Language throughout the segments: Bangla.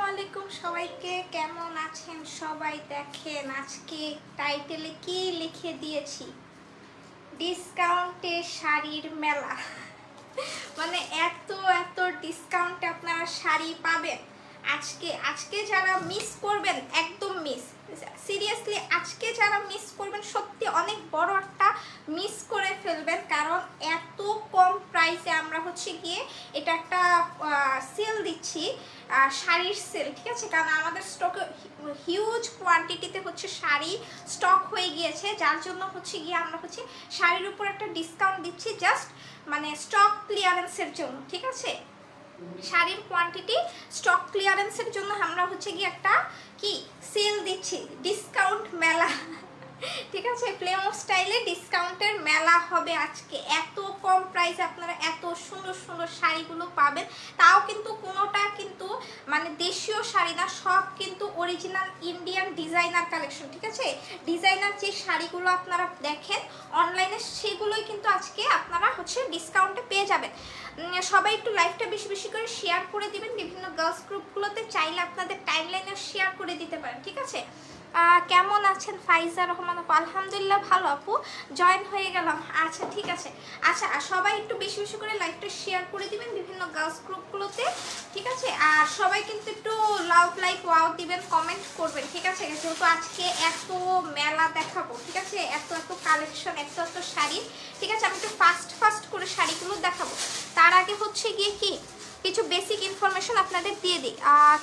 আলাইকুম সবাইকে, কেমন আছেন সবাই? দেখেন আজকে টাইটেলে কি লিখে দিয়েছি, ডিসকাউন্টে শাড়ির মেলা। মানে এত এত ডিসকাউন্টে আপনারা শাড়ি পাবেন। আজকে যারা মিস করবেন, একদম মিস, সিরিয়াসলি আজকে যারা মিস করবেন সত্যি অনেক বড় একটা মিস করে ফেলবেন। কারণ এত কম প্রাইসে আমরা গিয়ে এটা একটা সেল দিচ্ছি, শাড়ির সেল, ঠিক আছে? কারণ আমাদের স্টকে হিউজ কোয়ান্টিটিতে শাড়ি স্টক হয়ে গিয়েছে, যার জন্য গিয়ে আমরা শাড়ির উপর একটা ডিসকাউন্ট দিচ্ছি, জাস্ট মানে স্টক ক্লিয়ারেন্সের জন্য, ঠিক আছে? শাড়ির কোয়ান্টিটি স্টক ক্লিয়ারেন্সের জন্য আমরা গিয়ে একটা কি সেল দিচ্ছি, ডিসকাউন্ট মেলা, ঠিক আছে? ফ্লেমো স্টাইলে ডিসকাউন্টের মেলা হবে আজকে। এত কম প্রাইসে আপনারা এত সুন্দর সুন্দর শাড়িগুলো পাবেন, তাও কিন্তু কোনোটা কিন্তু মানে দেশীয় শাড়ি না, সব কিন্তু অরিজিনাল ইন্ডিয়ান ডিজাইনার কালেকশন, ঠিক আছে? ডিজাইনার যে শাড়িগুলো আপনারা দেখেন অনলাইনে, সেগুলোই কিন্তু আজকে আপনারা ডিসকাউন্টে পেয়ে যাবেন। সবাই একটু লাইভটা বেশি বেশি করে শেয়ার করে দিবেন, বিভিন্ন গার্লস গ্রুপগুলোতে চাইলে আপনাদের টাইমলাইনে শেয়ার করে দিতে পারেন, ঠিক আছে? কেমন আছেন ফাইজা রহমান আপু? আলহামদুলিল্লাহ ভালো আপু, জয়েন হয়ে গেলাম। আচ্ছা ঠিক আছে, আচ্ছা সবাই একটু বেশি বেশি করে লাইভটা শেয়ার করে দিবেন বিভিন্ন গার্লস গ্রুপগুলোতে, ঠিক আছে? আর সবাই কিন্তু একটু লাভ লাইক ওয়াও দিবেন, কমেন্ট করবেন, ঠিক আছে? যেহেতু আজকে এত মেলা দেখাবো, ঠিক আছে? এত এত কালেকশন, এত এত শাড়ি, ঠিক আছে? আমি একটু ফাস্ট করে শাড়িগুলো দেখাবো। তার আগে গিয়ে কি কিছু বেসিক ইনফরমেশন আপনাদের দিয়ে দিই।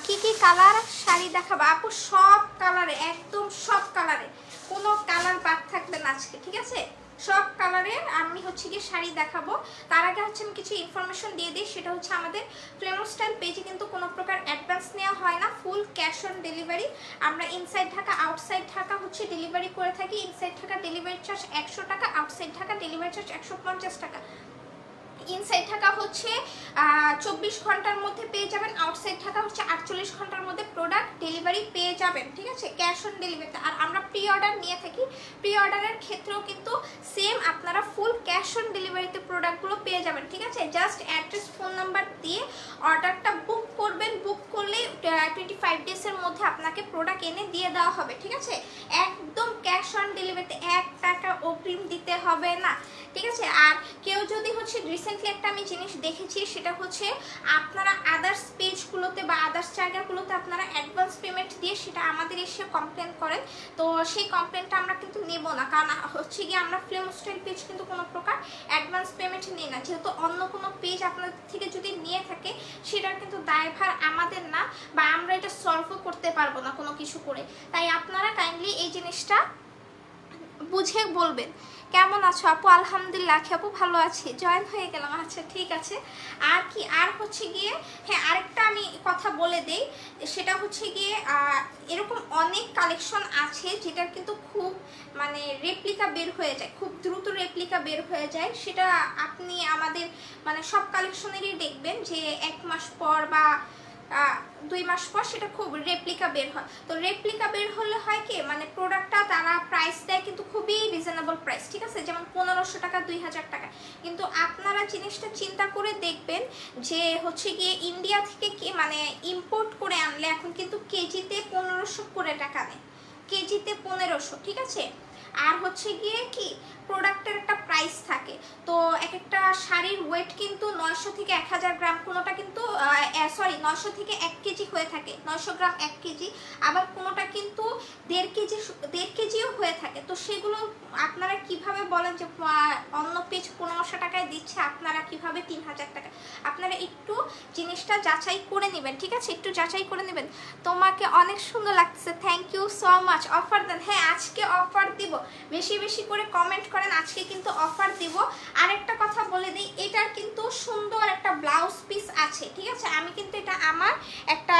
কি কি কালার শাড়ি দেখাবো আপু? সব কালারে, একদম সব কালারে, কোনো কালার বাদ থাকবে না আজকে, ঠিক আছে? সব কালারের আমি গিয়ে শাড়ি দেখাবো। তার আগে আমি কিছু ইনফরমেশন দিয়ে দিই, সেটা আমাদের ফ্লেমো স্টাইল পেজে কিন্তু কোনো প্রকার অ্যাডভান্স নেওয়া হয় না, ফুল ক্যাশ অন ডেলিভারি। আমরা inside Dhaka outside Dhaka delivery করে থাকি। ইনসাইড ঢাকা ডেলিভারি চার্জ 100 টাকা, আউটসাইড ঢাকা ডেলিভারি চার্জ 150 টাকা। ইনসাইড ঢাকা 24 ঘন্টার মধ্যে পেয়ে যাবেন, আউটসাইড ঢাকা 48 ঘন্টার মধ্যে প্রোডাক্ট ডেলিভারি পেয়ে যাবেন, ঠিক আছে? ক্যাশ অন ডেলিভারিতে। আর আমরা প্রি অর্ডার নিয়ে থাকি, প্রি অর্ডারের ক্ষেত্রেও কিন্তু সেম আপনারা ফুল ক্যাশ অন ডেলিভারিতে প্রোডাক্টগুলো পেয়ে যাবেন, ঠিক আছে? জাস্ট অ্যাড্রেস ফোন নাম্বার দিয়ে অর্ডারটা বুক করবেন, বুক করলে 25 ডেজের মধ্যে আপনাকে প্রোডাক্ট এনে দিয়ে দেওয়া হবে, ঠিক আছে? একদম ক্যাশ অন ডেলিভারিতে, 1 টাকা অগ্রিম দিতে হবে না, ঠিক আছে? আর কেউ যদি রিসেন্টলি একটা আমি জিনিস দেখেছি, সেটা আপনারা আদার্স পেজগুলোতে বা আদার্স জায়গাগুলোতে আপনারা অ্যাডভান্স পেমেন্ট দিয়ে সেটা আমাদের এসে কমপ্লেন করেন, তো সেই কমপ্লেনটা আমরা কিন্তু নেব না। কারণ গিয়ে আমরা ফ্লেমো স্টাইল পেজ কিন্তু কোনো প্রকার অ্যাডভান্স পেমেন্ট নিই না, যেহেতু অন্য কোনো পেজ আপনাদের থেকে যদি নিয়ে থাকে সেটার কিন্তু দায়ভার আমাদের না, বা আমরা এটা সলভও করতে পারবো না কোনো কিছু করে। তাই আপনারা কাইন্ডলি এই জিনিসটা বুঝে বলবেন। কেমন আছো আপু? আলহামদুলিল্লাহ আপু ভালো আছি, জয়েন হয়ে গেলাম। আচ্ছা ঠিক আছে। আর কি আর গিয়ে হ্যাঁ, আরেকটা আমি কথা বলে দেই, সেটা গিয়ে এরকম অনেক কালেকশন আছে যেটার কিন্তু খুব মানে রেপ্লিকা বের হয়ে যায়, খুব দ্রুত রেপ্লিকা বের হয়ে যায়। সেটা আপনি আমাদের মানে সব কালেকশনেরই দেখবেন যে 1 মাস পর বা 2 মাস পর সেটা খুব রেপ্লিকা বের হয়। তো রেপ্লিকা বের হলে হয় কি, মানে প্রোডাক্টটা তারা প্রাইস দেয় কিন্তু খুবই রিজনেবল প্রাইস, ঠিক আছে? যেমন 1500 টাকা, 2000 টাকা। কিন্তু আপনারা জিনিসটা চিন্তা করে দেখবেন যে গিয়ে ইন্ডিয়া থেকে কি মানে ইম্পোর্ট করে আনলে এখন কিন্তু কেজিতে 1500 করে টাকা নেয়, কেজিতে 1500, ঠিক আছে? আর গিয়ে কি প্রোডাক্টের একটা প্রাইস থাকে, তো এক একটা শাড়ির ওয়েট কিন্তু 900 থেকে 1000 গ্রাম, কোনোটা কিন্তু 900 থেকে 1 কেজি হয়ে থাকে, 900 গ্রাম 1 কেজি, আবার কোনোটা কিন্তু 1.5 কেজিও হয়ে থাকে। তো সেগুলো আপনারা কিভাবে বলেন যে অন্য পেজ 1500 টাকায় দিচ্ছে, আপনারা কিভাবে 3000 টাকা? আপনারা একটু জিনিসটা যাচাই করে নেবেন, ঠিক আছে? একটু যাচাই করে নেবেন। তোমাকে অনেক সুন্দর লাগছে, thank you so much. Offer দেন? হ্যাঁ আজকে অফার দিব, বেশি বেশি করে কমেন্ট করেন, আজকে কিন্তু অফার দিব। আরেকটা কথা বলে দিই, এটার কিন্তু সুন্দর একটা ব্লাউজ পিস আছে, ঠিক আছে? আমি কিন্তু এটা আমার একটা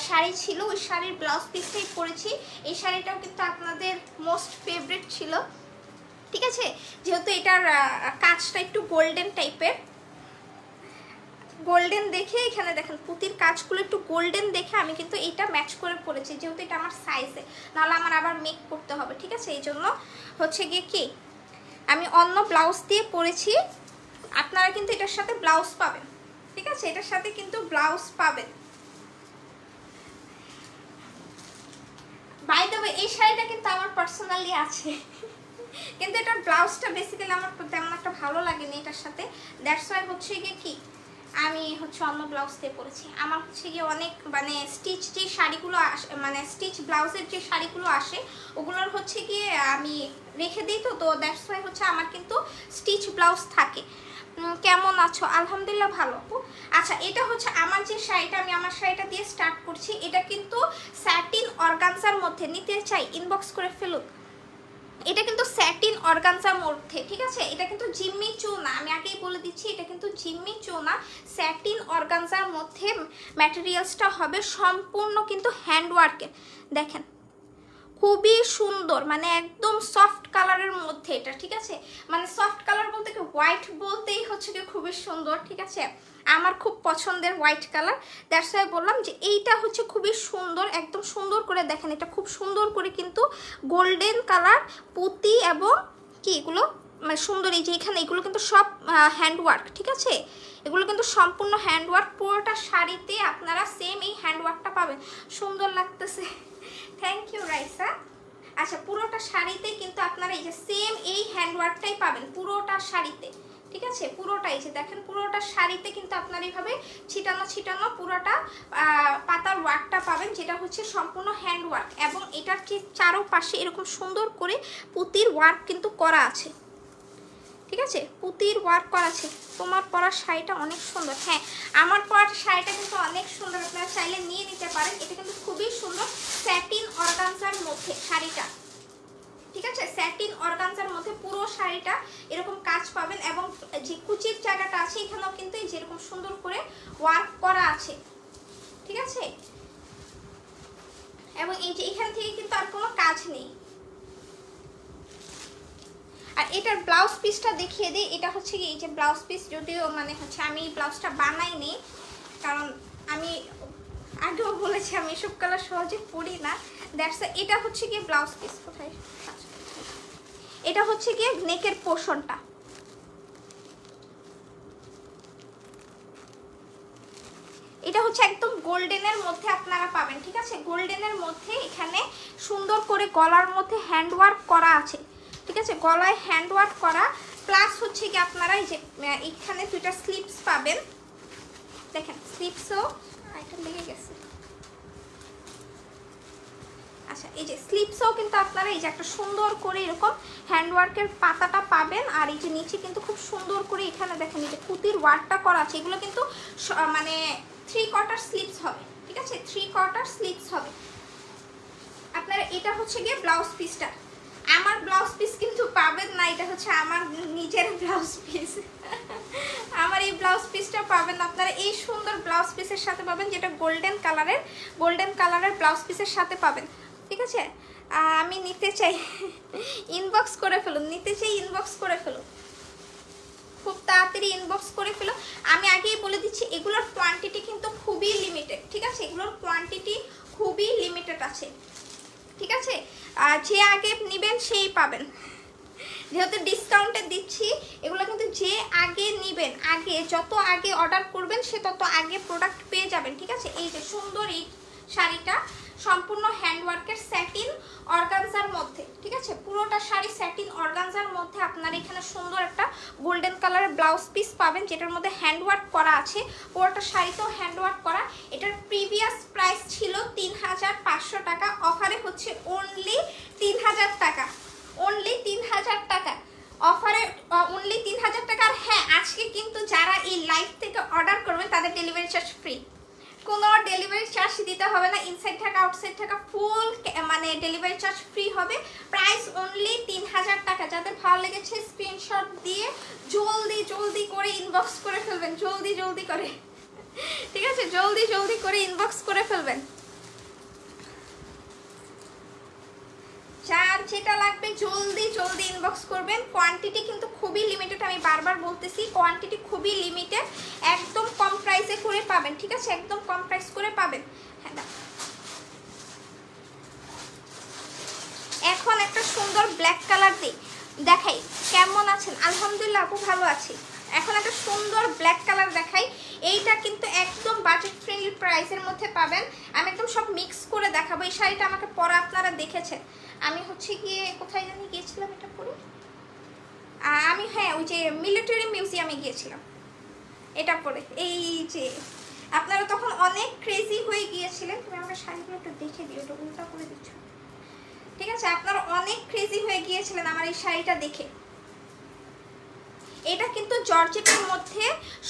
শাড়ি ছিল, ওই শাড়ির ব্লাউজ পিসটাই পরেছি। এই শাড়িটাও কিন্তু আপনাদের মোস্ট ফেভারিট ছিল, ঠিক আছে? যেহেতু এটার কাজটা একটু গোল্ডেন টাইপের, গোল্ডেন দেখে এখানে দেখেন পুঁতির কাজগুলো একটু গোল্ডেন দেখে আমি কিন্তু এটা ম্যাচ করে পরেছি, যেহেতু এটা আমার সাইজে, নাহলে আমার আবার মেক করতে হবে, ঠিক আছে? এই জন্য গিয়ে কি আমি অন্য ব্লাউজ দিয়ে পরেছি। আপনারা কিন্তু এটার সাথে ব্লাউজ পাবেন, ঠিক আছে? এটার সাথে কিন্তু ব্লাউজ পাবেন। এই শাড়িটা কিন্তু আমার পার্সোনালি আছে, কিন্তু এটার ব্লাউজটা বেসিক্যালি আমার তেমন একটা ভালো লাগেনি এটার সাথে। দ্যাটস ওয়াই হচ্ছে গিয়ে কি আমি হচ্ছে অন্য ব্লাউজ দিয়ে পরেছি। আমার হচ্ছে গিয়ে অনেক মানে স্টিচ যে শাড়িগুলো আসে, মানে স্টিচ ব্লাউজের যে শাড়িগুলো আসে ওগুলোর হচ্ছে গিয়ে আমি রেখে দিই, তো দ্যাটস ওয়াই হচ্ছে আমার কিন্তু স্টিচ ব্লাউজ থাকে। কেমন আছো? আলহামদুলিল্লাহ ভালো। আচ্ছা, এটা হচ্ছে আমার যে শাড়িটা, আমি আমার শাড়িটা দিয়ে স্টার্ট করছি। এটা কিন্তু স্যাটিন অর্গানজার মধ্যে, নিতে চাই ইনবক্স করে ফেলুন। এটা কিন্তু স্যাটিন অর্গানজার মধ্যে, ঠিক আছে? এটা কিন্তু জিম্মি চু না, আমি আগেই বলে দিচ্ছি, এটা কিন্তু জিম্মি চু না, স্যাটিন অর্গানজার মধ্যে ম্যাটেরিয়ালসটা হবে সম্পূর্ণ কিন্তু হ্যান্ডওয়ার্কের। দেখেন খুবই সুন্দর, মানে একদম সফট কালারের মধ্যে এটা, ঠিক আছে? মানে সফট কালার বলতে কি হোয়াইট বলতেই হচ্ছে কি খুবই সুন্দর, ঠিক আছে? আমার খুব পছন্দের হোয়াইট কালার, দ্যাটস ওয়াই বললাম যে এইটা হচ্ছে খুবই সুন্দর, একদম সুন্দর করে দেখেন। এটা খুব সুন্দর করে কিন্তু গোল্ডেন কালার পুঁতি এবং কি এগুলো মানে সুন্দর, এই যে এখানে এগুলো কিন্তু সব হ্যান্ডওয়ার্ক, ঠিক আছে? এগুলো কিন্তু সম্পূর্ণ হ্যান্ডওয়ার্ক। পুরোটা শাড়িতে আপনারা সেম এই হ্যান্ডওয়ার্কটা পাবেন। সুন্দর লাগতেছে, থ্যাংক ইউ রাইসা। আচ্ছা, পুরোটা শাড়িতে কিন্তু আপনারা এই যে সেম এই হ্যান্ডওয়ার্কটাই পাবেন পুরোটা শাড়িতে, ঠিক আছে? পুরোটা এই যে দেখেন পুরোটা শাড়িতে কিন্তু আপনারা এইভাবে ছিটানো ছিটানো পুরোটা পাতার ওয়ার্কটা পাবেন, যেটা হচ্ছে সম্পূর্ণ হ্যান্ডওয়ার্ক। এবং এটার যে চারোপাশে এরকম সুন্দর করে পুঁতির ওয়ার্ক কিন্তু করা আছে, ঠিক আছে? পুঁতির ওয়ার্ক করা আছে। তোমার পরা শাড়িটা অনেক সুন্দর। হ্যাঁ, আমার পরা শাড়িটা কিন্তু অনেক সুন্দর, আপনারা চাইলে নিয়ে নিতে পারেন। এটা কিন্তু খুবই সুন্দর স্যাটিন অর্গানজার মধ্যে শাড়িটা, ঠিক আছে? স্যাটিন অর্গানজার মধ্যে পুরো শাড়িটা এরকম কাজ পাবেন। এবং যে কুচির জায়গাটা আছে এখানেও কিন্তু এই যেরকম সুন্দর করে ওয়ার্ক করা আছে, ঠিক আছে? এবং এই যে এখান থেকে কিন্তু আর কোনো কাজ নেই। আর এটার ব্লাউজ পিসটা দেখিয়ে দিই। এটা হচ্ছে কি এই যে ব্লাউজ পিস, যদিও মানে হচ্ছে আমি এই ব্লাউজটা বানাইনি, কারণ আমি আগেও বলেছি আমি এসব কালার সহজে পরি না। দ্যাটস এটা হচ্ছে কি ব্লাউজ পিস। কোথায়? এটা হচ্ছে কি নেকের পোর্শনটা, এটা হচ্ছে একদম গোল্ডেনের মধ্যে আপনারা পাবেন, ঠিক আছে? গোল্ডেনের মধ্যে এখানে সুন্দর করে গলার মধ্যে হ্যান্ডওয়ার্ক করা আছে, ঠিক আছে? গলায় হ্যান্ডওয়ার্ক করা, প্লাস হচ্ছে কি আপনারা এই যে এখানে দুইটা স্লিপস পাবেন, দেখেন স্লিপসও এটা লেগে গেছে। আচ্ছা, এই যে স্লিপসও কিন্তু আপনারা এই যে একটা সুন্দর করে এরকম হ্যান্ডওয়ার্কের পাতাটা পাবেন। আর এই যে নিচে কিন্তু খুব সুন্দর করে এখানে দেখেন এই যে পুঁতির ওয়ার্কটা করা আছে। এগুলো কিন্তু মানে 3/4 স্লিপস হবে, ঠিক আছে? 3/4 স্লিপস হবে আপনারা। এটা হচ্ছে গিয়ে ব্লাউজ পিসটা। আমার ব্লাউজ পিস কিন্তু পাবেন না, এটা হচ্ছে আমার নিজের ব্লাউজ পিস। আমার এই ব্লাউজ পিসটা পাবেন আপনারা এই সুন্দর ব্লাউজ পিসের সাথে পাবেন, যেটা গোল্ডেন কালারের ব্লাউজ পিসের সাথে পাবেন, ঠিক আছে? আমি নিতে চাই, ইনবক্স করে ফেলুন। নিতে চাই, ইনবক্স করে ফেলুন, খুব তাড়াতাড়ি ইনবক্স করে ফেলো। আমি আগেই বলে দিচ্ছি এগুলোর কোয়ান্টিটি কিন্তু খুবই লিমিটেড, ঠিক আছে? এগুলোর কোয়ান্টিটি খুবই লিমিটেড আছে, ঠিক আছে? যে আগে নেবেন সেই পাবেন, যেহেতু ডিসকাউন্টে দিচ্ছি। এগুলো কিন্তু যে আগে নেবেন, আগে যত আগে অর্ডার করবেন সে তত আগে প্রোডাক্ট পেয়ে যাবেন, ঠিক আছে? এই যে সুন্দর এই শাড়িটা সম্পূর্ণ হ্যান্ডওয়ার্কের স্যাটিন অর্গানজার মধ্যে, ঠিক আছে? পুরোটা শাড়ি স্যাটিন অর্গানজার মধ্যে আপনারা এখানে সুন্দর একটা গোল্ডেন কালারের ব্লাউজ পিস পাবেন, যেটার মধ্যে হ্যান্ডওয়ার্ক করা আছে। পুরোটা শাড়িতেও হ্যান্ডওয়ার্ক করা। এটার প্রিভিয়াস প্রাইস ছিল 3500 টাকা, অফারে হচ্ছে অনলি 3000 টাকা, অনলি 3000 টাকা অফারে, অনলি 3000 টাকা। আর হ্যাঁ, আজকে কিন্তু যারা এই লাইভ থেকে অর্ডার করবেন তাদের ডেলিভারি চার্জ ফ্রি, কোনো ডেলিভারি চার্জ দিতে হবে না। ইনসাইড থাকা আউটসাইড থাকা ফুল মানে ডেলিভারি চার্জ ফ্রি হবে। প্রাইস অনলি 3000 টাকা। যাদের ভালো লেগেছে স্ক্রিনশট দিয়ে জলদি করে ইনবক্স করে ফেলবেন, জলদি করে, ঠিক আছে? জলদি করে ইনবক্স করে ফেলবেন। যার যেটা লাগবে জলদি ইনবক্স করবেন। কোয়ান্টিটি কিন্তু খুবই লিমিটেড, আমি বারবার বলতেছি কোয়ান্টিটি খুবই লিমিটেড। একদম কম প্রাইসে করে পাবেন, ঠিক আছে? একদম কম প্রাইস করে পাবেন। হ্যাঁ, এখন একটা সুন্দর ব্ল্যাক কালার দেখাই। কেমন আছেন? আলহামদুলিল্লাহ আপু ভালো আছি। এখন একটা সুন্দর ব্ল্যাক কালার দেখাই। এইটা কিন্তু একদম বাজেট ফ্রেন্ডলি প্রাইসের মধ্যে পাবেন। আমি একদম সব মিক্স করে দেখাবো। দেখাবো। এই শাড়িটা আমাকে পরা আপনারা দেখেছেন, আমি হচ্ছে গিয়ে কোথায় জানি গিয়েছিলাম এটা পরে, আমি হ্যাঁ ওই যে মিলিটারি মিউজিয়ামে গিয়েছিলাম এটা পরে। এই যে আপনারা তখন অনেক ক্রেজি হয়ে গিয়েছিলেন, তুমি আমাকে শাড়িগুলো একটু দেখে দিও, ওটা উল্টা করে দিচ্ছ, ঠিক আছে? আপনারা অনেক ক্রেজি হয়ে গিয়েছিলেন আমার এই শাড়িটা দেখে। এটা কিন্তু জর্জেটের মধ্যে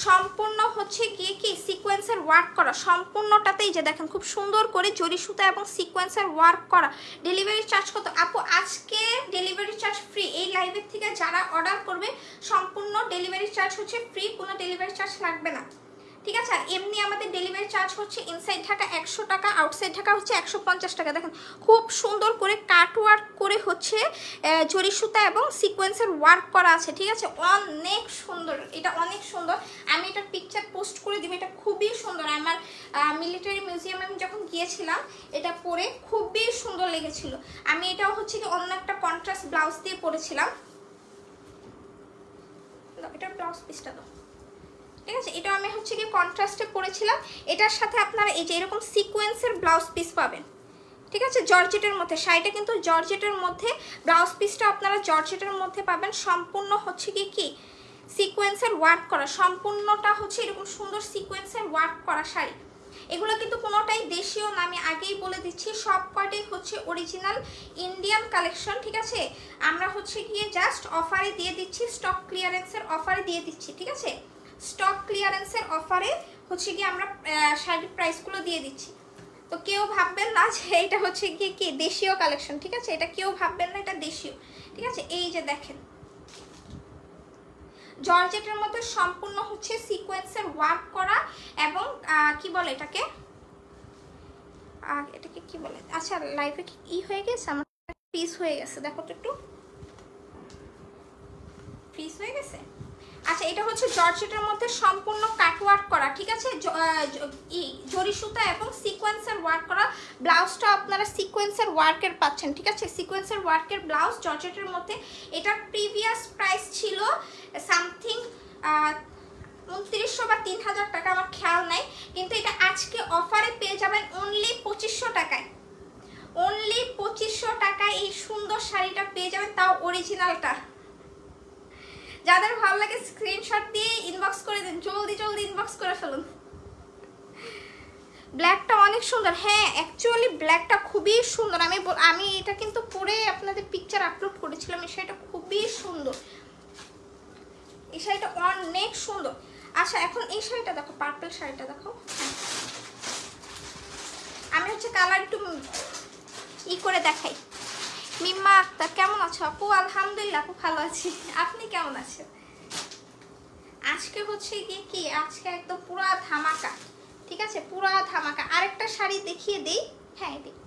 সম্পূর্ণ হচ্ছে গিয়ে কি সিকোয়েন্সের ওয়ার্ক করা, সম্পূর্ণটাতেই যে দেখেন খুব সুন্দর করে জরি সুতা এবং সিকোয়েন্সের ওয়ার্ক করা। ডেলিভারি চার্জ কত আপু? আজকে ডেলিভারি চার্জ ফ্রি। এই লাইভের থেকে যারা অর্ডার করবে সম্পূর্ণ ডেলিভারি চার্জ হচ্ছে ফ্রি, কোনো ডেলিভারি চার্জ লাগবে না, ঠিক আছে? আর এমনি আমাদের ডেলিভারি চার্জ হচ্ছে ইনসাইড ঢাকা 100 টাকা, আউটসাইড ঢাকা হচ্ছে 150 টাকা। দেখেন খুব সুন্দর করে কাট ওয়ার্ক করে হচ্ছে জরি সুতা এবং সিকোয়েন্সের ওয়ার্ক করা আছে, ঠিক আছে? অনেক সুন্দর, এটা অনেক সুন্দর। আমি এটার পিকচার পোস্ট করে দিব, এটা খুবই সুন্দর। আমার মিলিটারি মিউজিয়ামে আমি যখন গিয়েছিলাম এটা পরে খুবই সুন্দর লেগেছিল। আমি এটাও হচ্ছে কি অন্য একটা কন্ট্রাস্ট ব্লাউজ দিয়ে পরেছিলাম, এটার ব্লাউজ পিসটা দাও, ঠিক আছে? এটা আমি হচ্ছে কি কন্ট্রাস্টে পরেছিলাম। এটার সাথে আপনারা এই যে এরকম সিকোয়েন্সের ব্লাউজ পিস পাবেন, ঠিক আছে? জর্জেটের মধ্যে শাড়িটা কিন্তু জর্জেটের মধ্যে, ব্লাউজ পিসটা আপনারা জর্জেটের মধ্যে পাবেন। সম্পূর্ণ হচ্ছে কি সিকোয়েন্সের ওয়ার্ক করা, সম্পূর্ণটা হচ্ছে এরকম সুন্দর সিকোয়েন্সের ওয়ার্ক করা শাড়ি। এগুলো কিন্তু কোনোটাই দেশীয় না, আমি আগেই বলে দিচ্ছি, সব কয়টাই হচ্ছে অরিজিনাল ইন্ডিয়ান কালেকশন, ঠিক আছে? আমরা হচ্ছে গিয়ে জাস্ট অফারে দিয়ে দিচ্ছি, স্টক ক্লিয়ারেন্সের অফারে দিয়ে দিচ্ছি, ঠিক আছে? স্টক ক্লিয়ারেন্সের অফারে হচ্ছে গিয়ে আমরা শাড়ির প্রাইসগুলো দিয়ে দিচ্ছি। তো কেউ ভাববেন না যে এটা হচ্ছে গিয়ে কি দেশীয় কালেকশন, ঠিক আছে? এটা কেউ ভাববেন না এটা দেশীয়, ঠিক আছে? এই যে দেখেন জর্জেটের মধ্যে সম্পূর্ণ হচ্ছে সিকোয়েন্সের ওয়ার্ক করা এবং কি বলে এটাকে কি বলে, আচ্ছা লাইভে কি হয়ে গেছে, আমার পিস হয়ে গেছে, দেখো তো একটু পিস হয়ে গেছে। আচ্ছা এটা হচ্ছে জর্জেটের মধ্যে সম্পূর্ণ কাটওয়ার্ক করা, ঠিক আছে? জরি সুতা এবং সিকোয়েন্সের ওয়ার্ক করা। ব্লাউজটা আপনারা সিকোয়েন্সের ওয়ার্কের পাচ্ছেন, ঠিক আছে? সিকোয়েন্সের ওয়ার্কের ব্লাউজ জর্জেটের মধ্যে। এটার প্রিভিয়াস প্রাইস ছিল সামথিং 2900 বা 3000 টাকা, আমার খেয়াল নাই, কিন্তু এটা আজকে অফারে পেয়ে যাবেন অনলি 2500 টাকায়। অনলি 2500 টাকায় এই সুন্দর শাড়িটা পেয়ে যাবেন, তাও অরিজিনালটা। যাদের ভালো লাগে স্ক্রিনশট দিয়ে ইনবক্স করে দেন, জলদি জলদি ইনবক্স করে ফেলুন। ব্ল্যাকটা অনেক সুন্দর, হ্যাঁ অ্যাকচুয়ালি ব্ল্যাকটা খুবই সুন্দর। আমি এটা কিন্তু পরে আপনাদের পিকচার আপলোড করেছিলাম। এই শাড়িটা খুবই সুন্দর, এই শাড়িটা অনেক সুন্দর। আচ্ছা এখন এই শাড়িটা দেখো, পার্পল শাড়িটা দেখো। আমি হচ্ছে কালার একটু করে দেখাই। মিম্মা আক্তার কেমন আছো আপু? আলহামদুলিল্লাহ আপু ভালো আছি, আপনি কেমন আছেন? আজকে হচ্ছে কি আজকে একদম পুরা ধামাকা, ঠিক আছে? পুরা ধামাকা। আরেকটা শাড়ি দেখিয়ে দিই, হ্যাঁ দিই,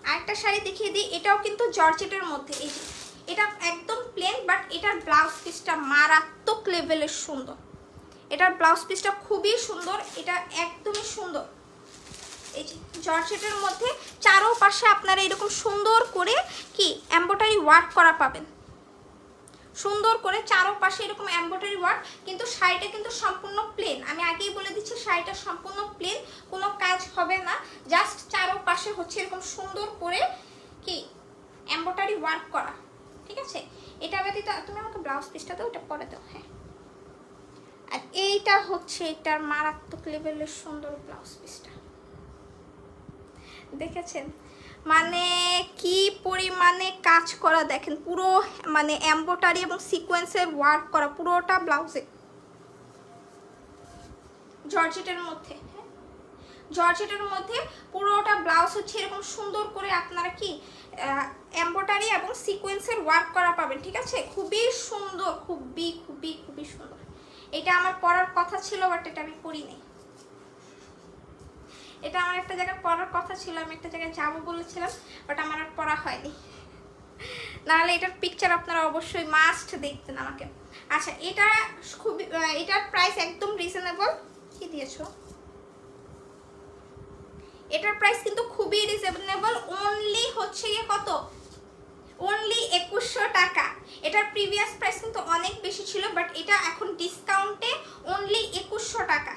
আরেকটা শাড়ি দেখিয়ে দিই। এটাও কিন্তু জর্জেটের মধ্যে। এই যে এটা একদম প্লেন, বাট এটার ব্লাউজ পিসটা মারাত্মক লেভেলের সুন্দর। এটার ব্লাউজ পিসটা খুবই সুন্দর, এটা একদমই সুন্দর। এই যে জর্জেটের মধ্যে চারোপাশে আপনারা এরকম সুন্দর করে কি এমব্রয়ডারি ওয়ার্ক করা পাবেন, সুন্দর করে চারোপাশে এরকম এমব্রয়ডারি ওয়ার্ক। কিন্তু শাড়িটা কিন্তু সম্পূর্ণ প্লেন, আমি আগেই বলে দিচ্ছি শাড়িটা সম্পূর্ণ প্লেন, কোনো কাজ হবে না। জাস্ট চারোপাশে হচ্ছে এরকম সুন্দর করে কি এমব্রয়ডারি ওয়ার্ক করা, ঠিক আছে? এটা ব্যতীত তুমি আমাকে ব্লাউজ পিসটা দাও, ওটা পরে দাও, হ্যাঁ। আর এইটা হচ্ছে এটার মারাত্মক লেভেলের সুন্দর ব্লাউজ পিসটা, দেখেছেন? মানে কি পরিমাণে কাজ করা দেখেন, পুরো মানে এমব্রয়ডারি এবং সিকোয়েন্সের ওয়ার্ক করা পুরোটা ব্লাউজে, জর্জেটের মধ্যে। জর্জেটের মধ্যে পুরোটা ব্লাউজ হচ্ছে এরকম সুন্দর করে আপনারা কি এমব্রয়ডারি এবং সিকোয়েন্সের ওয়ার্ক করা পাবেন, ঠিক আছে? খুবই সুন্দর, খুবই খুবই খুবই সুন্দর। এটা আমার পরার কথা ছিল, বাট এটা আমি পরিনি। এটা আমার একটা জায়গায় পরার কথা ছিল, আমি একটা জায়গায় যাবো বলেছিলাম, বাট আমার আর পরা হয়নি। নাহলে এটার পিকচার আপনারা অবশ্যই মাস্ট দেখতেন আমাকে। আচ্ছা এটা খুবই, এটার প্রাইস একদম রিজনেবল। কি দিয়েছো? এটার প্রাইস কিন্তু খুবই রিজনেবল, অনলি হচ্ছে গিয়ে কত, অনলি 2100 টাকা। এটার প্রিভিয়াস প্রাইস কিন্তু অনেক বেশি ছিল, বাট এটা এখন ডিসকাউন্টে অনলি 2100 টাকা।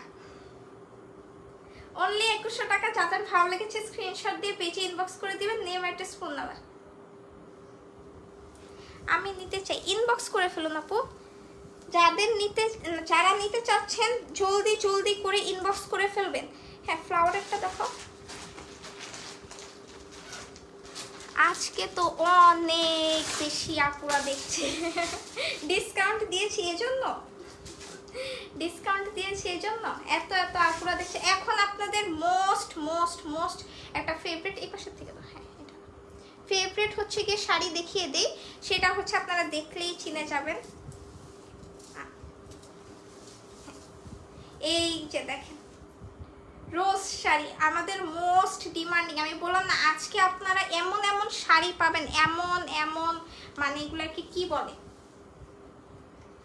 অনলি 2100 টাকা। যাদের ভালো লেগেছে স্ক্রিনশট দিয়ে পেজে ইনবক্স করে দিবেন, নেম অ্যাড্রেস ফোন নাম্বার। আমি নিতে চাই, ইনবক্স করে ফেলুন আপু। যারা নিতে চাচ্ছেন জলদি জলদি করে ইনবক্স করে ফেলবেন। হ্যাঁ ফ্লাওয়ারটা দেখো, আজকে তো অনেক বেশি আপুরা দেখছে। ডিসকাউন্ট দিয়েছি এজন্য, এত এত আপুরা দেখছে। এখন আপনাদের মোস্ট মোস্ট মোস্ট একটা ফেভারিট, এই পাশের থেকে, হ্যাঁ এটা ফেভারিট হচ্ছে গিয়ে শাড়ি দেখিয়ে দেই, সেটা হচ্ছে আপনারা দেখলেই চিনে যাবেন। এই যে দেখেন রোজ শাড়ি, আমাদের মোস্ট ডিমান্ডিং। আমি বললাম না আজকে আপনারা এমন এমন শাড়ি পাবেন, এমন এমন মানে এগুলাকে কি বলে,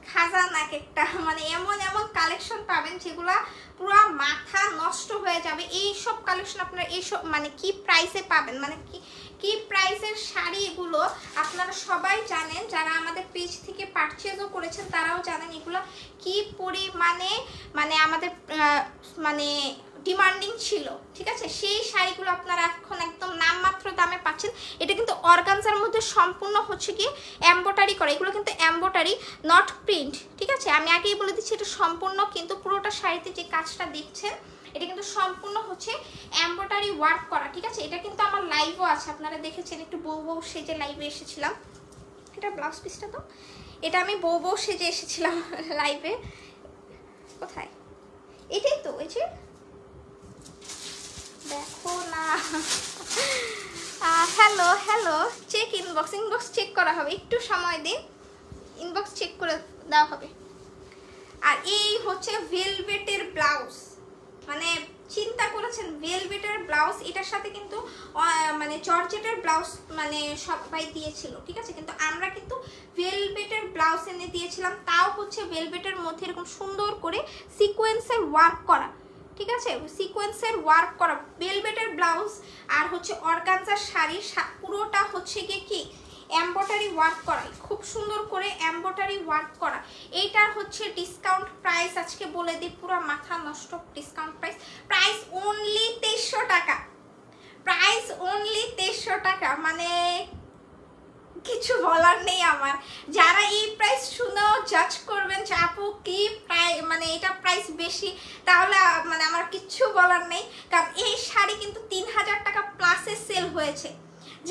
খাজানা একটা, মানে এমন এমন কালেকশন পাবেন যেগুলা পুরো মাথা নষ্ট হয়ে যাবে। এই সব কালেকশন আপনারা এইসব মানে কি প্রাইসে পাবেন, মানে কি প্রাইসের শাড়ি এগুলো আপনারা সবাই জানেন। যারা আমাদের পেজ থেকে পারচেজও করেছেন তারাও জানেন এগুলো কি পরিমাণে মানে আমাদের মানে ডিমান্ডিং ছিল, ঠিক আছে। সেই শাড়িগুলো আপনারা এখন একদম নামমাত্র দামে পাচ্ছেন। এটা কিন্তু অর্গানজার মধ্যে সম্পূর্ণ হচ্ছে কি এমব্রয়ডারি করা, এগুলো কিন্তু এমব্রয়ডারি নট প্রিন্ট, ঠিক আছে। আমি আগেই বলে দিচ্ছি এটা সম্পূর্ণ কিন্তু পুরোটা শাড়িতে যে কাজটা দেখছেন এটা কিন্তু সম্পূর্ণ হচ্ছে এমব্রয়ডারি ওয়ার্ক করা, ঠিক আছে। এটা কিন্তু আমার লাইভও আছে, আপনারা দেখেছেন, একটু বউ বউ সেজে লাইভে এসেছিলাম। এটা ব্লাউজ পিসটা তো, এটা আমি বউ বউ সেজে এসেছিলাম লাইভে। কোথায়, এটাই তো, এই যে দেখো না। Hello hello, check inbox, inbox check করা হবে, একটু সময় দিন, ইনবক্স চেক করে দেওয়া হবে। আর এই হচ্ছে ভেলভেটের ব্লাউজ, মানে চিন্তা করেছেন ভেলভেটের ব্লাউজ, এটার সাথে কিন্তু মানে জর্জেটের ব্লাউজ মানে সবাই দিয়েছিল, ঠিক আছে। কিন্তু আমরা কিন্তু ভেলভেটের ব্লাউজ এনে দিয়েছিলাম, তাও হচ্ছে ভেলভেটের মধ্যে এরকম সুন্দর করে সিকোয়েন্সের ওয়ার্ক করা, ঠিক আছে, সিকোয়েন্সের ওয়ার্ক করা ভেলভেটের ব্লাউজ। আর হচ্ছে অর্গানজার শাড়ি পুরোটা হচ্ছে গিয়ে কি এমব্রয়ডারি ওয়ার্ক করা, খুব সুন্দর করে এমব্রয়ডারি ওয়ার্ক করা। এইটার হচ্ছে ডিসকাউন্ট প্রাইস আজকে বলে দিই, পুরো মাথা নষ্ট ডিসকাউন্ট প্রাইস। প্রাইস অনলি 2300 টাকা, প্রাইস অনলি 2300 টাকা, মানে কিছু বলার নেই আমার। যারা এই প্রাইস শুনেও জাজ করবেন যে আপু কি প্রাইস, মানে এটা প্রাইস বেশি, তাহলে মানে আমার কিচ্ছু বলার নেই। কারণ এই শাড়ি কিন্তু 3000 টাকা প্লাসে সেল হয়েছে।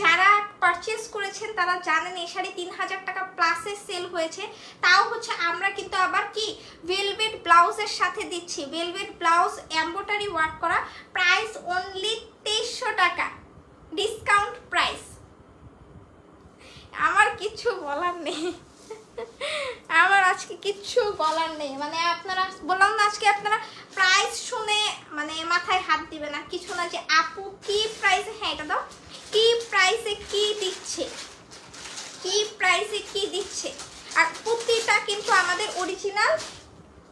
যারা পারচেজ করেছেন তারা জানেন এই শাড়ি 3000 টাকা প্লাসে সেল হয়েছে। তাও হচ্ছে আমরা কিন্তু আবার কি ভেলভেট ব্লাউজের সাথে দিচ্ছি, ভেলভেট ব্লাউজ এমব্রয়ডারি ওয়ার্ক করা। প্রাইস অনলি 2300 টাকা, ডিসকাউন্ট প্রাইস। আমার কিছু বলার নেই, আমার আজকে কিচ্ছু বলার নেই। মানে আপনারা বললাম না আজকে আপনারা প্রাইস শুনে মানে মাথায় হাত দিবে না, কিছু না, যে আপু কি প্রাইসে, হ্যাঁ এটা দাও, কি প্রাইসে কি দিচ্ছে, কি প্রাইসে কি দিচ্ছে। আর প্রতিটা কিন্তু আমাদের অরিজিনাল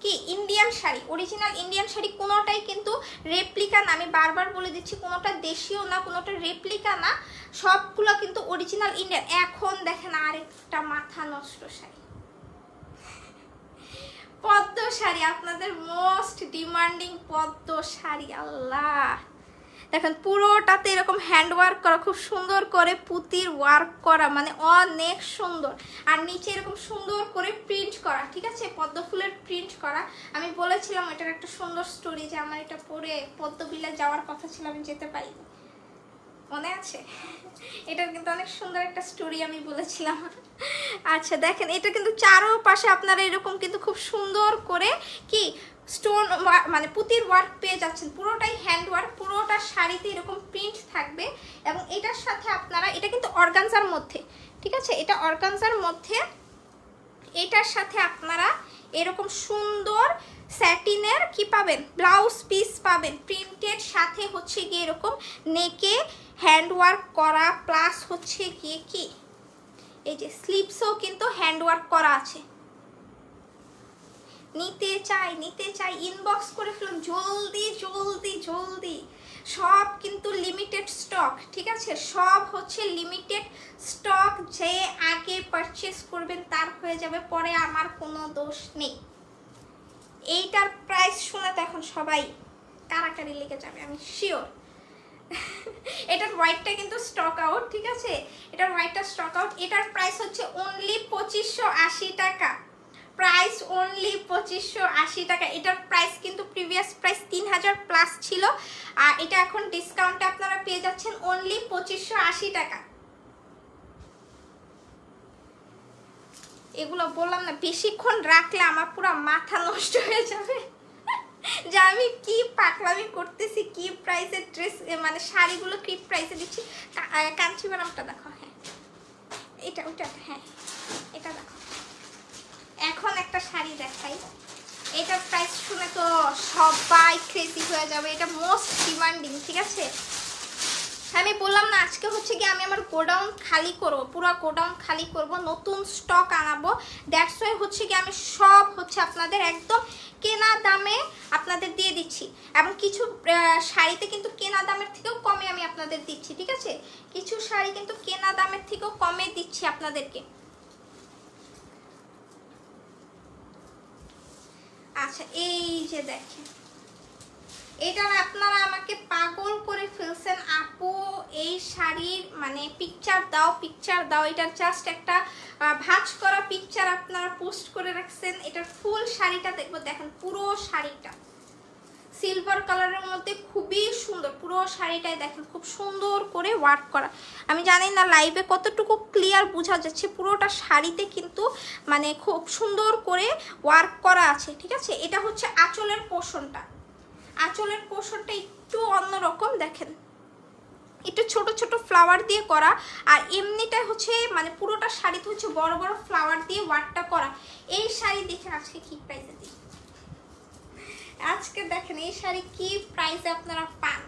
কি Indian sari, original Indian sari, কোনোটাই কিন্তু রেপ্লিকা না। আমি বারবার বলে দিচ্ছি কোনোটা দেশীয় না, কোনোটা রেপ্লিকা না, সবগুলো কিন্তু অরিজিনাল ইন্ডিয়ান। এখন দেখেন আরেকটা মাথা নষ্ট শাড়ি, পদ্ম শাড়ি, আপনাদের মোস্ট ডিমান্ডিং পদ্ম শাড়ি। আল্লাহ দেখেন পুরোটাতে এরকম হ্যান্ড ওয়ার্ক করা, খুব সুন্দর করে পুতির ওয়ার্ক করা, মানে অনেক সুন্দর। আর নিচে এরকম সুন্দর করে প্রিন্ট করা, ঠিক আছে, পদ্ম ফুলের প্রিন্ট করা। আমি বলেছিলাম এটার একটা সুন্দর স্টোরি, যে আমার এটা পরে পদ্মবিলে যাওয়ার কথা ছিল, আমি যেতে পারিনি, মনে আছে? এটার কিন্তু অনেক সুন্দর একটা স্টোরি আমি বলেছিলাম। আচ্ছা দেখেন এটা কিন্তু চারোপাশে আপনারা এরকম কিন্তু খুব সুন্দর করে কি স্টোন মানে পুতির ওয়ার্ক পেয়ে যাচ্ছেন, পুরোটাই হ্যান্ড ওয়ার্ক, পুরোটা শাড়িতে এরকম প্রিন্ট থাকবে। এবং এটার সাথে আপনারা, এটা কিন্তু অর্গানজার মধ্যে, ঠিক আছে, এটা অর্গানজার মধ্যে, এটার সাথে আপনারা এরকম সুন্দর স্যাটিনের কি পাবেন, ব্লাউজ পিস পাবেন প্রিন্টেড, সাথে হচ্ছে গিয়ে এরকম নেকে হ্যান্ড ওয়ার্ক করা, প্লাস হচ্ছে গিয়ে কি এই যে স্লিভসও কিন্তু হ্যান্ড ওয়ার্ক করা আছে। নিতে চাই ইনবক্স করে ফেলুন জলদি জলদি জলদি, সব কিন্তু লিমিটেড স্টক, ঠিক আছে, সব হচ্ছে লিমিটেড স্টক। যে আগে পারচেস করবেন তার হয়ে যাবে, পরে আমার কোনো দোষ নেই। এইটার প্রাইস শুনে তো এখন সবাই কারাকারি লেগে যাবে, আমি শিওর। এটার হোয়াইটটা কিন্তু স্টক আউট, ঠিক আছে, এটার হোয়াইটটা স্টক আউট। এটার প্রাইস হচ্ছে অনলি 2580 টাকা, প্রাইস অনলি 2580 টাকা। এটার প্রাইস কিন্তু প্রিভিয়াস প্রাইস 3000 প্লাস ছিল, আর এটা এখন ডিসকাউন্টে আপনারা পেয়ে যাচ্ছেন অনলি 2580 টাকা। এগুলো বললাম না, বেশিক্ষণ রাখলে আমার পুরো মাথা নষ্ট হয়ে যাবে যে আমি কি পাগলামি করতেছি, কি প্রাইসের ড্রেস মানে শাড়িগুলো কি প্রাইসে দিচ্ছি। কাঞ্চিপুরমটা দেখো, হ্যাঁ এটা ওটা, হ্যাঁ এটা দেখো। এখন একটা শাড়ি দেখাই, এটার প্রাইস শুনে তো সবাই ক্রেজি হয়ে যাবে, এটা মোস্ট ডিমান্ডিং, ঠিক আছে। আমি বললাম না আজকে হচ্ছে কি আমি আমার গোডাউন খালি করব, পুরো গোডাউন খালি করব, নতুন স্টক আনাবো। দ্যাটস ওয়াই হচ্ছে কি আমি সব হচ্ছে আপনাদের একদম কেনা দামে আপনাদের দিয়ে দিচ্ছি, এবং কিছু শাড়িতে কিন্তু কেনা দামের থেকেও কমে আমি আপনাদের দিচ্ছি, ঠিক আছে। কিছু শাড়ি কিন্তু কেনা দামের থেকেও কমে দিচ্ছি আপনাদেরকে। আচ্ছা এই যে দেখেন, এটা আপনারা আমাকে পাগল করে ফেলছেন আপু, এই শাড়ির মানে পিকচার দাও, পিকচার দাও। এটা জাস্ট একটা ভাঁজ করা পিকচার আপনারা পোস্ট করে রাখছেন। এটার ফুল শাড়িটা দেখবো, দেখেন পুরো শাড়িটা সিলভার কালারের মধ্যে খুবই সুন্দর, পুরো শাড়িটাই দেখেন খুব সুন্দর করে ওয়ার্ক করা। আমি জানি না লাইভে কতটুকু ক্লিয়ার বোঝা যাচ্ছে, পুরোটা শাড়িতে কিন্তু মানে খুব সুন্দর করে ওয়ার্ক করা আছে, ঠিক আছে। এটা হচ্ছে আঁচলের পোর্শনটা, আঁচলের পোর্শনটা একটু অন্যরকম, দেখেন একটু ছোট ছোট ফ্লাওয়ার দিয়ে করা, আর এমনিটাই হচ্ছে মানে পুরোটা শাড়িতে হচ্ছে বড় বড় ফ্লাওয়ার দিয়ে ওয়ার্কটা করা। এই শাড়ি দেখেন আজকে কি প্রাইসে দিই, আজকে দেখেন এই শাড়ি কি প্রাইসে আপনারা পান।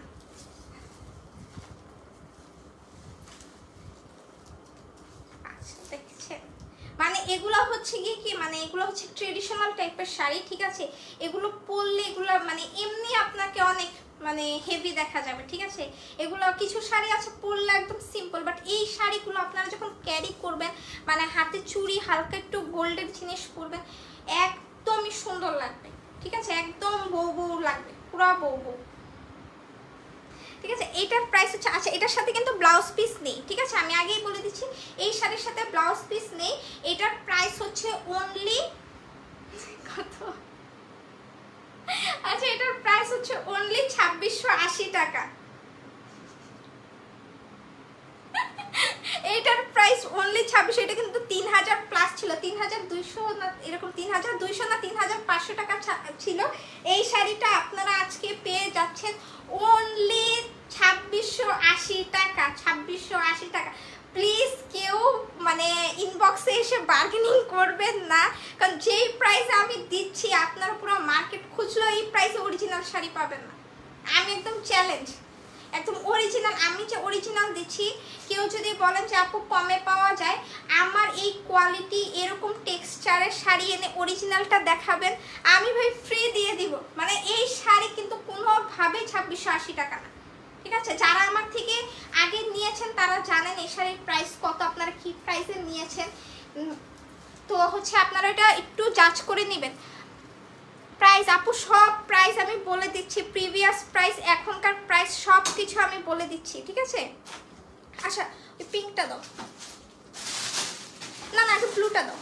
আচ্ছা দেখছেন, মানে এগুলো হচ্ছে কি মানে এগুলো হচ্ছে ট্রেডিশনাল টাইপের শাড়ি, ঠিক আছে। এগুলো পরলে এগুলো মানে এমনি আপনাকে অনেক মানে হেভি দেখা যাবে, ঠিক আছে। এগুলো কিছু শাড়ি আছে পরলে একদম সিম্পল, বাট এই শাড়িগুলো আপনারা যখন ক্যারি করবেন মানে হাতে চুড়ি হালকা একটু গোল্ডের জিনিস পরবেন, একদমই সুন্দর লাগবে, ঠিক আছে। একদম বউ বউ লাগবে, পুরো বউ বউ, ঠিক আছে। এইটার প্রাইস হচ্ছে, আচ্ছা এটার সাথে কিন্তু ব্লাউজ পিস নেই, ঠিক আছে, আমি আগেই বলে দিচ্ছি এই শাড়ির সাথে ব্লাউজ পিস নেই। এটার প্রাইস হচ্ছে অনলি কত, আচ্ছা এটার প্রাইস হচ্ছে অনলি 2680 টাকা। এইটার প্রাইস অনলি 2600, এটা কিন্তু 3000 প্লাস ছিল, 3200 না এরকম 3200 না 3500 টাকা ছিল। এই শাড়িটা আপনারা আজকে পেয়ে যাচ্ছেন অনলি 2680 টাকা, 2680 টাকা। প্লিজ কেউ মানে ইনবক্সে এসে বার্গেনিং করবেন না, কারণ যেই প্রাইসে আমি দিচ্ছি আপনারা পুরো মার্কেট খুঁজলেও এই প্রাইসে অরিজিনাল শাড়ি পাবেন না। আমি একদম চ্যালেঞ্জ, একদম অরিজিনাল, আমি যে অরিজিনাল দিচ্ছি। কেউ যদি বলেন যে আপু কমে পাওয়া যায়, আমার এই কোয়ালিটি এরকম টেক্সচারের শাড়ি এনে অরিজিনালটা দেখাবেন, আমি ভাই ফ্রি দিয়ে দিব। মানে এই শাড়ি কিন্তু কোনোভাবেই 2680 টাকা না, ঠিক আছে। যারা আমার থেকে আগে নিয়েছেন তারা জানেন এই শাড়ির প্রাইস কত, আপনারা কি প্রাইসে নিয়েছেন, তো হচ্ছে আপনারা এটা একটু জাজ করে নেবেন। প্রাইস আপু সব প্রাইস আমি বলে দিচ্ছি, প্রিভিয়াস প্রাইস এখনকার প্রাইস সব কিছু আমি বলে দিচ্ছি, ঠিক আছে। আচ্ছা ওই পিঙ্কটা দাও, না না একটু ব্লুটা দাও,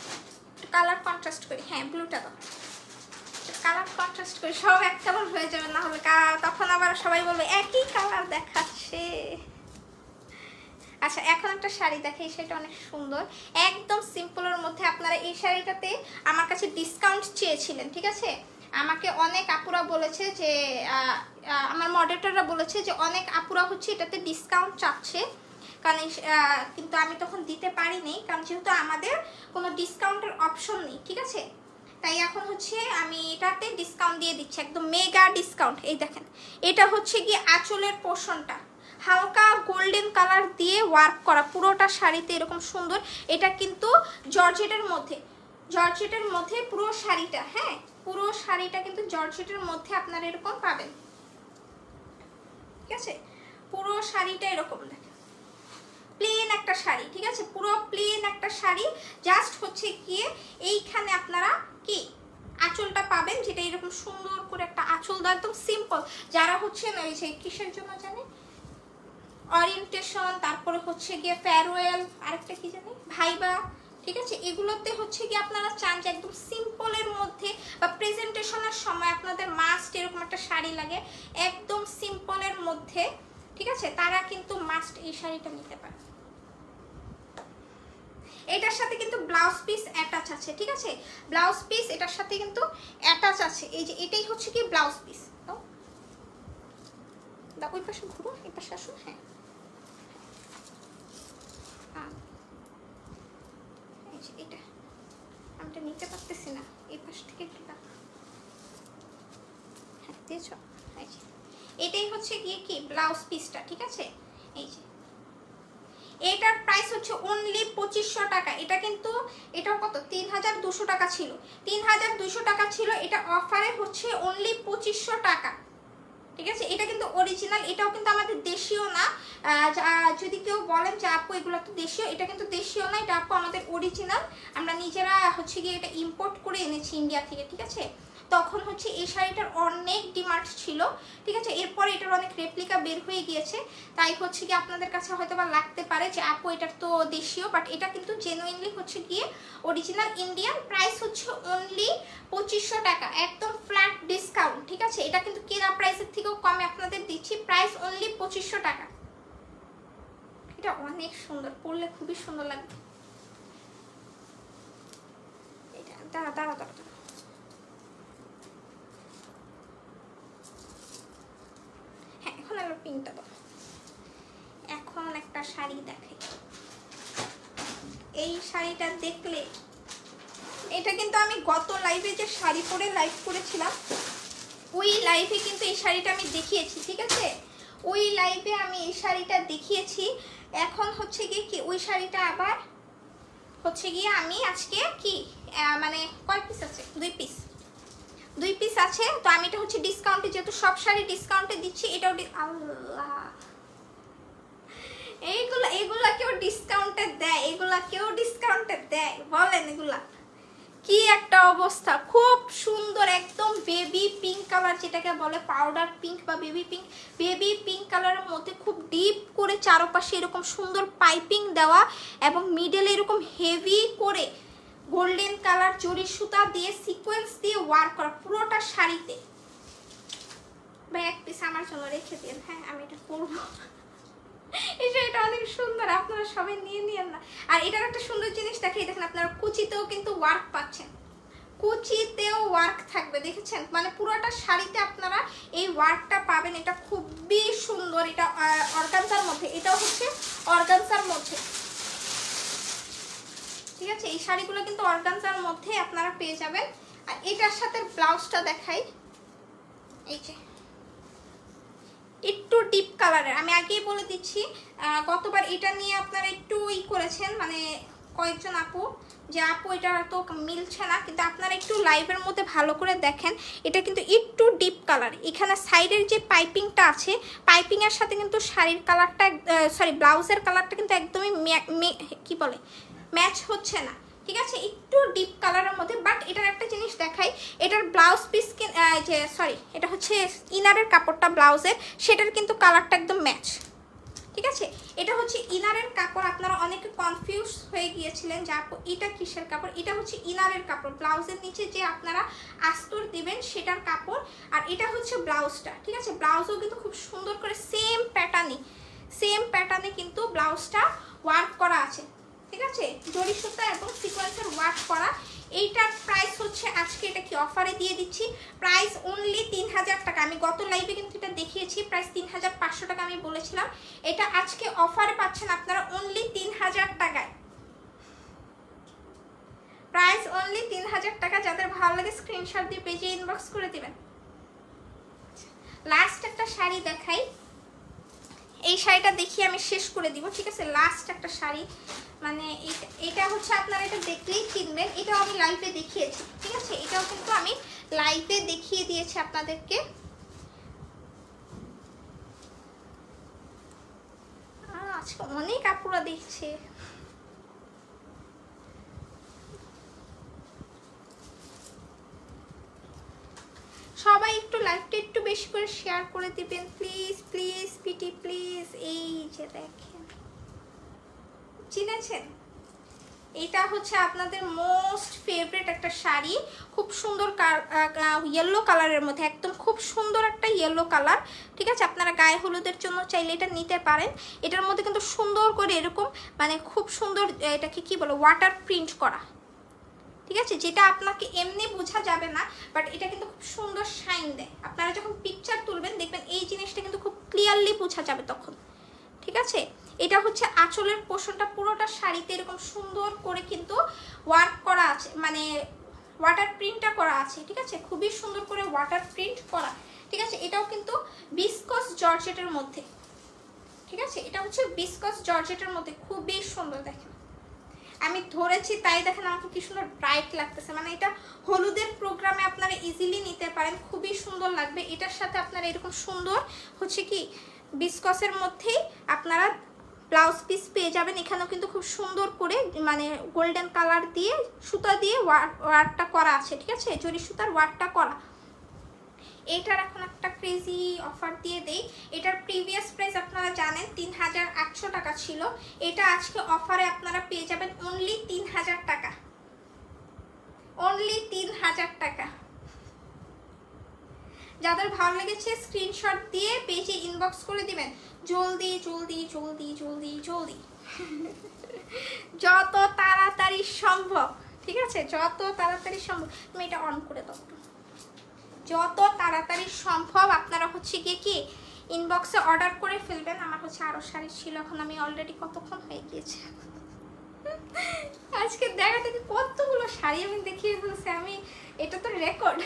একটু কালার কন্ট্রাস্ট করি, হ্যাঁ ব্লুটা দাও, কালার কন্ট্রাস্ট করি, সব এক কালার হয়ে যাবে, না হলে তখন আবার সবাই বলবে একই কালার দেখাচ্ছে। আচ্ছা এখন একটা শাড়ি দেখে, এই শাড়িটা অনেক সুন্দর, একদম সিম্পলের মধ্যে। আপনারা এই শাড়িটাতে আমার কাছে ডিসকাউন্ট চেয়েছিলেন, ঠিক আছে। আমাকে অনেক আপুরা বলেছে যে আমার মডারেটররা বলেছে যে অনেক আপুরা হচ্ছে এটাতে ডিসকাউন্ট চাচ্ছে, কারণ কিন্তু আমি তখন দিতে পারিনি, কারণ যেহেতু আমাদের কোনো ডিসকাউন্টের অপশন নেই, ঠিক আছে। তাই এখন হচ্ছে আমি এটাতে ডিসকাউন্ট দিয়ে দিচ্ছি, একদম মেগা ডিসকাউন্ট। এই দেখেন এটা হচ্ছে কি আঁচলের পোর্শনটা হালকা গোল্ডেন কালার দিয়ে ওয়ার্ক করা, পুরোটা শাড়িতে এরকম সুন্দর। এটা কিন্তু জর্জেটের মধ্যে, জর্জেটের মধ্যে পুরো শাড়িটা, হ্যাঁ পুরো শাড়িটা কিন্তু জর্জেটের মধ্যে আপনারা এরকম পাবেন, ঠিক আছে। পুরো শাড়িটা এরকম দেখেন, প্লেন একটা শাড়ি, ঠিক আছে, পুরো প্লেন একটা শাড়ি। জাস্ট হচ্ছে গিয়ে এইখানে আপনারা কি আঁচলটা পাবেন, যেটা এরকম সুন্দর করে একটা আঁচল দেওয়া, একদম সিম্পল। যারা হচ্ছে না ওই যে কিসের জন্য জানি, ওরিয়েন্টেশন, তারপরে হচ্ছে গিয়ে ফেয়ারওয়েল, আরেকটা কি জানি ভাইবা, ঠিক আছে, এগুলোতে হচ্ছে কি আপনারা চান যে একদম সিম্পলের মধ্যে বা প্রেজেন্টেশনের সময় আপনাদের মাস্ট এরকম একটা শাড়ি লাগে একদম সিম্পলের মধ্যে, ঠিক আছে, তারা কিন্তু মাস্ট এই শাড়িটা নিতে পারে। এটার সাথে কিন্তু ব্লাউজ পিস অ্যাটাচ আছে, ঠিক আছে, ব্লাউজ পিস এটার সাথে কিন্তু অ্যাটাচ আছে। এই যে এটাই হচ্ছে কি ব্লাউজ পিস। তো ওই পাশে ঘুরো, এই পাশে আসুন। হ্যাঁ, এই যে এটা আমি তো নিতে পারতেছি না, এই পাশ থেকে একটু হ্যাঁ দিয়েছ। এই যে এটাই হচ্ছে গিয়ে কি ব্লাউজ পিসটা, ঠিক আছে। এই যে এটার প্রাইস হচ্ছে অনলি 2500 টাকা। এটা কিন্তু এটাও কত 3200 টাকা ছিল, 3200 টাকা ছিল, এটা অফারে হচ্ছে অনলি 2500 টাকা, ঠিক আছে। এটা কিন্তু অরিজিনাল, এটাও কিন্তু আমাদের দেশীয় না। যদি কেউ বলেন যে আপু এগুলো তো দেশীয়, এটা কিন্তু দেশীয় না, এটা আপু আমাদের অরিজিনাল, আমরা নিজেরা হচ্ছে গিয়ে এটা ইম্পোর্ট করে এনেছি ইন্ডিয়া থেকে, ঠিক আছে। তখন হচ্ছে এই শাড়িটার অনেক ডিমান্ড ছিল, ঠিক আছে। এরপরে এটার অনেক রেপ্লিকা বের হয়ে গিয়েছে, তাই হচ্ছে কি আপনাদের কাছে হয়তো বা লাগতে পারে যে আপু এটার তো দেশীয়, বাট এটা কিন্তু জেনুইনলি হচ্ছে গিয়ে অরিজিনাল ইন্ডিয়ান। প্রাইস হচ্ছে অনলি 2500 টাকা, একদম ফ্ল্যাট ডিসকাউন্ট, ঠিক আছে। এটা কিন্তু কেনা প্রাইসের থেকেও কমে আপনাদের দিচ্ছি, প্রাইস অনলি 2500 টাকা। এটা অনেক সুন্দর, পরলে খুবই সুন্দর লাগবে। এটা দাঁড়া দাঁড়া দাঁড়া, হ্যাঁ এখন আলো পিঙ্কটা দাও। এখন একটা শাড়ি দেখাই, এই শাড়িটা দেখলে, এটা কিন্তু আমি গত লাইভে যে শাড়ি পরে লাইভ করেছিলাম ওই লাইভে কিন্তু এই শাড়িটা আমি দেখিয়েছি, ঠিক আছে, ওই লাইভে আমি এই শাড়িটা দেখিয়েছি। এখন হচ্ছে গিয়ে কি ওই শাড়িটা আবার হচ্ছে গিয়ে আমি আজকে কি মানে কয় পিস আছে, 2 পিস আছে। তো আমি এটা হচ্ছে ডিসকাউন্টে, যেহেতু সব শাড়ি ডিসকাউন্টে দিচ্ছি, এটাও আল্লাহ এগুলা কেউ ডিসকাউন্টে দেয়, এগুলা কেউ ডিসকাউন্টে দেয় বলেন? এগুলা কি একটা অবস্থা, খুব সুন্দর একদম বেবি পিঙ্ক কালার, যেটাকে বলে পাউডার পিঙ্ক বা বেবি পিঙ্ক কালারের মধ্যে খুব ডিপ করে চারপাশে এরকম সুন্দর পাইপিং দেওয়া এবং মিডলে এরকম হেভি করে গোল্ডেন কালার জরি সুতা দিয়ে সিকোয়েন্স দিয়ে ওয়ার্ক করা পুরোটা শাড়িতে। ভাই এক পিস আমার জন্য রেখে দিন, হ্যাঁ আমি এটা পরবো। এটা অনেক সুন্দর, আপনারা সবাই নিয়ে নিয়েন না। আর এটার একটা সুন্দর জিনিস দেখেন, আপনারা কুচিতেও কিন্তু ওয়ার্ক পাচ্ছেন, কুচিতেও ওয়ার্ক থাকবে, দেখেছেন, মানে পুরোটা শাড়িতে আপনারা এই ওয়ার্কটা পাবেন। এটা খুবই সুন্দর, এটা অর্গানজার মধ্যে, এটাও হচ্ছে অর্গানজার মধ্যে, ঠিক আছে। এই শাড়িগুলো কিন্তু অর্গানজার মধ্যে আপনারা পেয়ে যাবেন। আর এটার সাথে ব্লাউজটা দেখাই, এই যে একটু ডিপ কালারের, আমি আগেই বলে দিচ্ছি, গতবার এটা নিয়ে আপনারা একটু করেছেন, মানে কয়েকজন আপু যে আপু এটা তো মিলছে না, কিন্তু আপনারা একটু লাইভের মধ্যে ভালো করে দেখেন, এটা কিন্তু একটু ডিপ কালার। এখানে সাইডের যে পাইপিংটা আছে, পাইপিংয়ের সাথে কিন্তু শাড়ির কালারটা সরি ব্লাউজের কালারটা কিন্তু একদমই কি বলে ম্যাচ হচ্ছে না, ঠিক আছে, একটু ডিপ কালারের মধ্যে। বাট এটার একটা জিনিস দেখাই, এটার ব্লাউজ পিস যে সরি এটা হচ্ছে ইনারের কাপড়টা ব্লাউজের, সেটার কিন্তু কালারটা একদম ম্যাচ, ঠিক আছে। এটা হচ্ছে ইনারের কাপড়, আপনারা অনেকে কনফিউজ হয়ে গিয়েছিলেন যে আপু এটা কিসের কাপড়, এটা হচ্ছে ইনারের কাপড়, ব্লাউজের নিচে যে আপনারা আস্তর দিবেন সেটার কাপড়। আর এটা হচ্ছে ব্লাউজটা, ঠিক আছে, ব্লাউজও কিন্তু খুব সুন্দর করে সেম প্যাটার্নে কিন্তু ব্লাউজটা ওয়ার্ক করা আছে, ঠিক আছে, জরি সুতা এবং সিকোয়েন্সের ওয়ার্ক করা। এইটার প্রাইস হচ্ছে আজকে এটা কি অফারে দিয়ে দিচ্ছি, প্রাইস অনলি 3000 টাকা। আমি গত লাইভে কিন্তু এটা দেখিয়েছি, প্রাইস 3500 টাকা আমি বলেছিলাম, এটা আজকে অফারে পাচ্ছেন আপনারা অনলি 3000 টাকায়, প্রাইস অনলি 3000 টাকা। যাদের ভালো লাগে স্ক্রিনশট দিয়ে পেজে ইনবক্স করে দিবেন। লাস্ট একটা শাড়ি দেখাই, এই শাড়িটা দেখিয়ে আমি শেষ করে দিব, ঠিক আছে। লাস্ট একটা শাড়ি, মানে এটা হচ্ছে আপনারা এটা দেখলেই চিনবেন, এটাও আমি লাইভে দেখিয়েছি, ঠিক আছে, এটাও কিন্তু আমি লাইভে দেখিয়ে দিয়েছি আপনাদেরকে। আজকে অনেক আপুরা দেখছে, সবাই একটু লাইভটা একটু বেশি করে শেয়ার করে দিবেন প্লিজ প্লিজ পিটি প্লিজ। এই যে দেখেন, চিনেছেন? এটা হচ্ছে আপনাদের মোস্ট ফেভারিট একটা শাড়ি, খুব সুন্দর ইয়েলো কালারের মধ্যে, একদম খুব সুন্দর একটা ইয়েলো কালার। ঠিক আছে, আপনারা গায়ে হলুদের জন্য চাইলে এটা নিতে পারেন। এটার মধ্যে কিন্তু সুন্দর করে এরকম মানে খুব সুন্দর, এটাকে কি বলে, ওয়াটার প্রিন্ট করা। ঠিক আছে, যেটা আপনাকে এমনি বোঝা যাবে না, বাট এটা কিন্তু খুব সুন্দর শাইন দেয়। আপনারা যখন পিকচার তুলবেন দেখবেন এই জিনিসটা কিন্তু খুব ক্লিয়ারলি বোঝা যাবে তখন। ঠিক আছে, এটা হচ্ছে আঁচলের পোর্শনটা, পুরোটা শাড়িতে এরকম সুন্দর করে কিন্তু ওয়ার্ক করা আছে, মানে ওয়াটার প্রিন্টটা করা আছে। ঠিক আছে, খুবই সুন্দর করে ওয়াটার প্রিন্ট করা। ঠিক আছে, এটাও কিন্তু বিস্কস জর্জেটের মধ্যে। ঠিক আছে, এটা হচ্ছে বিস্কস জর্জেটের মধ্যে, খুবই সুন্দর। দেখেন আমি ধরেছি তাই দেখেন আমাকে কি সুন্দর ব্রাইট লাগতেছে, মানে এটা হলুদের প্রোগ্রামে আপনারা ইজিলি নিতে পারেন, খুবই সুন্দর লাগবে। এটার সাথে আপনারা এরকম সুন্দর হচ্ছে কি বিস্কসের মধ্যেই আপনারা ব্লাউজ পিস পেয়ে যাবেন। এখানেও কিন্তু খুব সুন্দর করে মানে গোল্ডেন কালার দিয়ে সুতা দিয়ে ওয়ার্কটা করা আছে। ঠিক আছে, জরি সুতার ওয়ার্কটা করা। এটার এখন একটা ক্রেজি অফার দিয়ে দেই। এটার প্রিভিয়াস প্রাইস আপনারা জানেন 3800 টাকা ছিল, এটা আজকে অফারে আপনারা পেয়ে যাবেন অনলি 3000 টাকা, অনলি 3000 টাকা। যাদের ভালো লেগেছে স্ক্রিনশট দিয়ে পেজে ইনবক্স করে দিবেন, জলদি জলদি জলদি জলদি জলদি যত তাড়াতাড়ি সম্ভব। ঠিক আছে, যত তাড়াতাড়ি সম্ভব। তুমি এটা অন করে দাও, যত তাড়াতাড়ি সম্ভব আপনারা হচ্ছে গিয়ে কি ইনবক্সে অর্ডার করে ফেলবেন। আমার হচ্ছে আরও শাড়ি ছিল, এখন আমি অলরেডি কতক্ষণ হয়ে গিয়েছে আজকে দেখা দেখি কতগুলো শাড়ি আমি দেখিয়ে ফেলছি। আমি এটা তো রেকর্ড,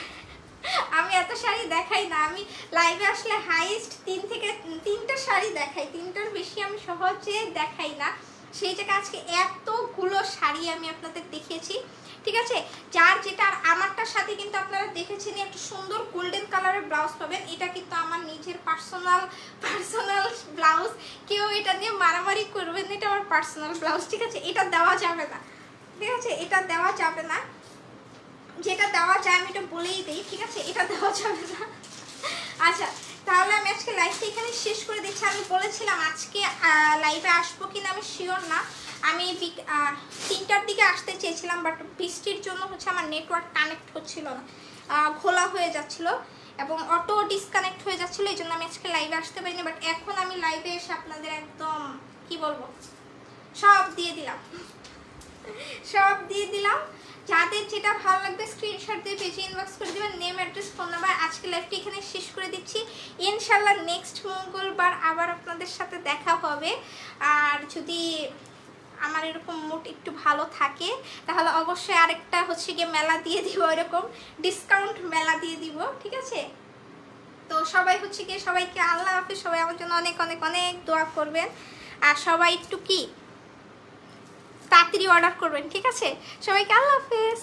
আমি এত শাড়ি দেখাই না। আমি লাইভে আসলে হাইয়েস্ট 3 থেকে 3টা শাড়ি দেখাই, 3টার বেশি আমি সহজে দেখাই না। সেই জায়গায় আজকে এতগুলো শাড়ি আমি আপনাদের দেখিয়েছি। ঠিক আছে, যার যেটা আমারটার সাথে কিন্তু আপনারা দেখেছেন একটা সুন্দর গোল্ডেন কালারের ব্লাউজ পাবেন। এটা কিন্তু আমার নিজের পার্সোনাল ব্লাউজ, কেউ এটা নিয়ে মারামারি করবেন, এটা আমার পার্সোনাল ব্লাউজ। ঠিক আছে, এটা দেওয়া যাবে না। ঠিক আছে, এটা দেওয়া যাবে না, যেটা দেওয়া যায় আমি এটা বলেই দিই। ঠিক আছে, এটা দেওয়া যাবে না। আচ্ছা, তাহলে আমি আজকে লাইভটা এখানে শেষ করে দিচ্ছি। আমি বলেছিলাম আজকে লাইভে আসবো কিনা আমি শিওর না। আমি 3টার দিকে আসতে চেয়েছিলাম, বাট বৃষ্টির জন্য হচ্ছে আমার নেটওয়ার্ক কানেক্ট হচ্ছিল না, ঘোলা হয়ে যাচ্ছিল এবং অটো ডিসকানেক্ট হয়ে যাচ্ছিলো, এই জন্য আমি আজকে লাইভে আসতে পারিনি। বাট এখন আমি লাইভে এসে আপনাদের একদম কি বলবো সব দিয়ে দিলাম, সব দিয়ে দিলাম। যাদের যেটা ভালো লাগবে স্ক্রিনশট দিয়ে পেজে ইনবক্স করে দেবেন, নেম অ্যাড্রেস ফোন নাম্বার। আজকে লাইভটি এখানে শেষ করে দিচ্ছি। ইনশাল্লাহ নেক্সট মঙ্গলবার আবার আপনাদের সাথে দেখা হবে। আর যদি আমার এরকম মুড একটু ভালো থাকে তাহলে অবশ্যই আরেকটা হচ্ছে গিয়ে মেলা দিয়ে দিব, এরকম ডিসকাউন্ট মেলা দিয়ে দিব। ঠিক আছে, তো সবাই হচ্ছে গিয়ে সবাইকে আল্লাহ হাফেজ। সবাই আমার জন্য অনেক অনেক অনেক দোয়া করবেন, আর সবাই একটু কি তাড়াতাড়ি অর্ডার করবেন। ঠিক আছে, সবাইকে আল্লাহ হাফেজ।